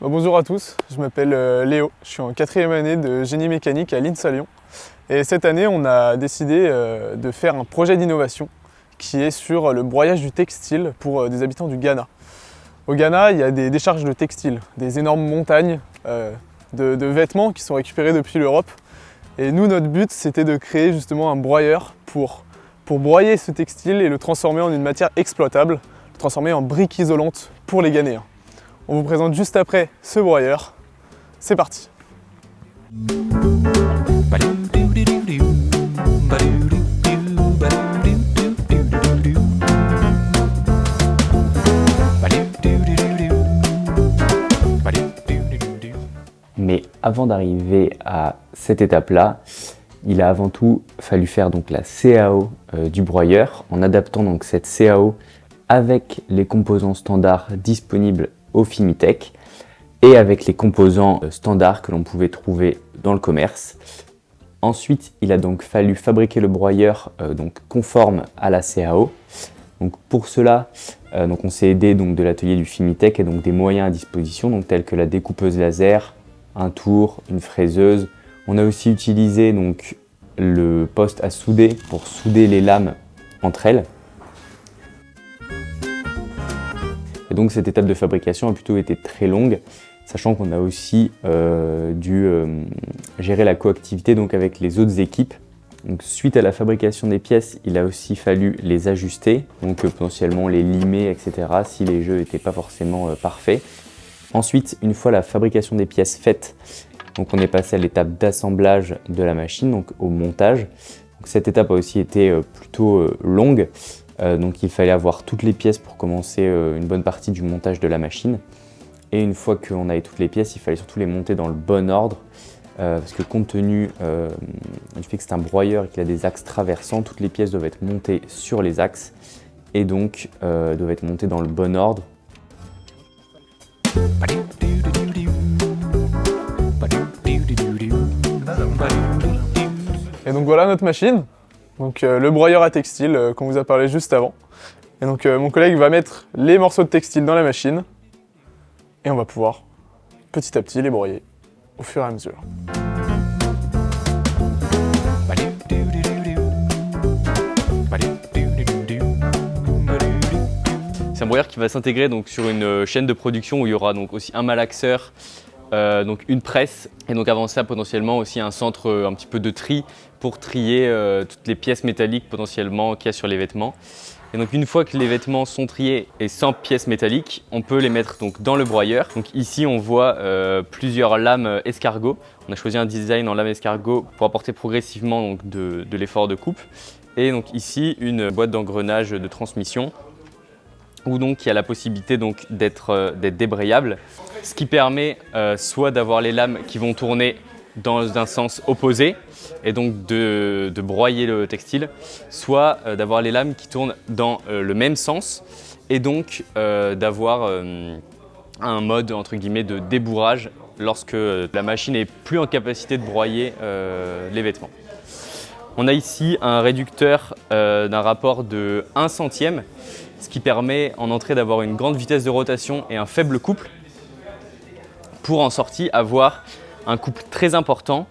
Bonjour à tous, je m'appelle Léo, je suis en 4e année de génie mécanique à l'INSA Lyon. Et cette année, on a décidé de faire un projet d'innovation qui est sur le broyage du textile pour des habitants du Ghana. Au Ghana, il y a des décharges de textile, des énormes montagnes de vêtements qui sont récupérés depuis l'Europe. Et nous, notre but, c'était de créer justement un broyeur pour broyer ce textile et le transformer en une matière exploitable, le transformer en briques isolantes pour les Ghanéens. On vous présente juste après ce broyeur. C'est parti! Mais avant d'arriver à cette étape-là, il a avant tout fallu faire donc la CAO du broyeur en adaptant donc cette CAO avec les composants standards disponibles au Fimitech et avec les composants standards que l'on pouvait trouver dans le commerce. Ensuite, il a donc fallu fabriquer le broyeur donc conforme à la CAO. Donc pour cela, on s'est aidé donc de l'atelier du Fimitech et donc des moyens à disposition donc tels que la découpeuse laser, un tour, une fraiseuse. On a aussi utilisé donc le poste à souder pour souder les lames entre elles. Et donc cette étape de fabrication a plutôt été très longue, sachant qu'on a aussi dû gérer la coactivité donc avec les autres équipes. Donc suite à la fabrication des pièces, il a aussi fallu les ajuster, donc potentiellement les limer, etc. si les jeux n'étaient pas forcément parfaits. Ensuite, une fois la fabrication des pièces faite, donc on est passé à l'étape d'assemblage de la machine, donc au montage. Donc cette étape a aussi été plutôt longue. Donc il fallait avoir toutes les pièces pour commencer une bonne partie du montage de la machine. Et une fois qu'on avait toutes les pièces, il fallait surtout les monter dans le bon ordre. Parce que compte tenu du fait que c'est un broyeur et qu'il a des axes traversants, toutes les pièces doivent être montées sur les axes et donc doivent être montées dans le bon ordre. Et donc voilà notre machine. Donc le broyeur à textile qu'on vous a parlé juste avant. Et donc mon collègue va mettre les morceaux de textile dans la machine et on va pouvoir petit à petit les broyer au fur et à mesure. C'est un broyeur qui va s'intégrer donc sur une chaîne de production où il y aura donc aussi un malaxeur, donc une presse et donc avant ça potentiellement aussi un centre un petit peu de tri pour trier toutes les pièces métalliques potentiellement qu'il y a sur les vêtements. Et donc une fois que les vêtements sont triés et sans pièces métalliques, on peut les mettre donc dans le broyeur. Donc ici on voit plusieurs lames escargot. On a choisi un design en lame escargot pour apporter progressivement donc, de l'effort de coupe. Et donc ici une boîte d'engrenage de transmission où donc il y a la possibilité d'être débrayable, ce qui permet soit d'avoir les lames qui vont tourner dans un sens opposé et donc de broyer le textile, soit d'avoir les lames qui tournent dans le même sens et donc d'avoir un mode entre guillemets de débourrage lorsque la machine n'est plus en capacité de broyer les vêtements. On a ici un réducteur d'un rapport de 1 centième, ce qui permet en entrée d'avoir une grande vitesse de rotation et un faible couple, pour en sortie avoir un couple très important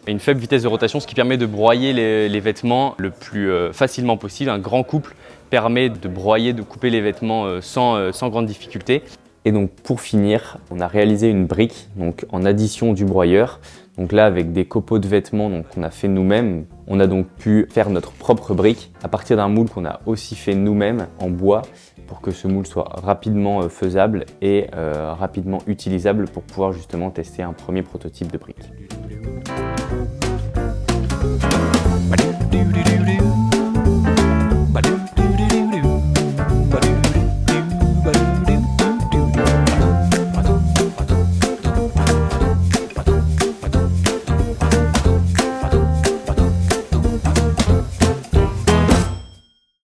et une faible vitesse de rotation, ce qui permet de broyer les vêtements le plus facilement possible. Un grand couple permet de broyer, de couper les vêtements sans grande difficulté. Et donc pour finir, on a réalisé une brique donc en addition du broyeur. Donc là avec des copeaux de vêtements qu'on a fait nous-mêmes, on a donc pu faire notre propre brique à partir d'un moule qu'on a aussi fait nous-mêmes en bois pour que ce moule soit rapidement faisable et rapidement utilisable pour pouvoir justement tester un premier prototype de brique.